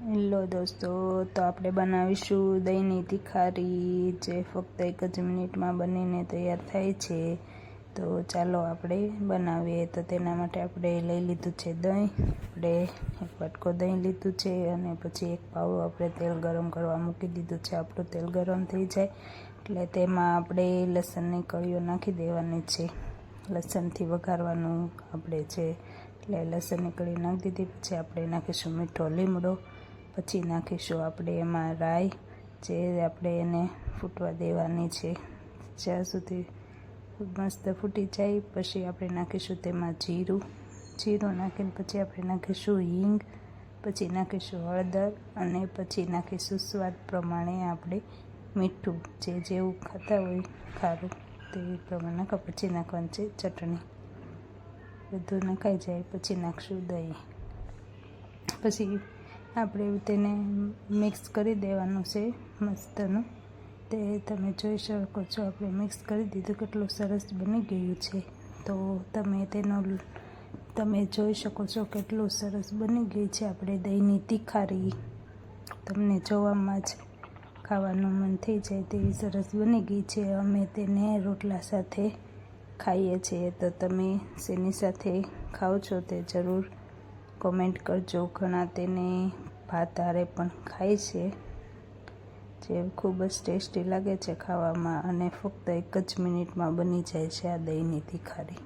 Hello દોસ્તો, તો આપણે બનાવીશું દહીંની તિખારી, જે ફક્ત 1 જ મિનિટમાં બનીને તૈયાર થાય છે. તો ચાલો આપણે બનાવીએ. તો તેના માટે આપણે લઈ લીધું છે દહીં. આપણે 1 વાટકો દહીં લીધું છે અને પછી 1 પાવડું આપણે તેલ ગરમ કરવા મૂકી દીધું છે. આપણું તેલ ગરમ થઈ જાય એટલે તેમાં આપણે લસણની કળીઓ નાખી દેવાની છે. લસણથી વઘારવાનું આપણે છે, એટલે લસણની કળી નાખી દીધી. પછી આપણે નાખીશું મીઠો લીમડો. પછી નાખીશું આપણે એમાં રાઈ, જે આપણે એને ફૂટવા દેવાની છે જ્યાં સુધી મસ્ત ફૂટી જાય. પછી આપણે નાખીશું તેમાં જીરું નાખીને પછી આપણે નાખીશું હિંગ, પછી નાખીશું હળદર અને પછી નાખીશું સ્વાદ પ્રમાણે આપણે મીઠું, જે જેવું ખાતા હોય ખારું તે પ્રમાણે નાખો. પછી નાખવાનું છે ચટણી. બધું નખાઈ જાય પછી નાખશું દહીં. પછી આપણે તેને મિક્સ કરી દેવાનું છે મસ્તનું. તે તમે જોઈ શકો છો, આપણે મિક્સ કરી દીધું, કેટલું સરસ બની ગયું છે. તો તમે જોઈ શકો છો કેટલું સરસ બની ગઈ છે આપણે દહીંની તિખારી. તમને જોવામાં જ ખાવાનું મન થઈ જાય તેવી સરસ બની ગઈ છે. અમે તેને રોટલા સાથે ખાઈએ છીએ. તો તમે શેની સાથે ખાઓ છો તે જરૂર કોમેન્ટ કરજો. ઘણા તેને ભાત હારે પણ ખાય છે, જે ખૂબ જ ટેસ્ટી લાગે છે ખાવામાં, અને ફક્ત 1 જ મિનિટમાં બની જાય છે આ દહીંની તિખારી.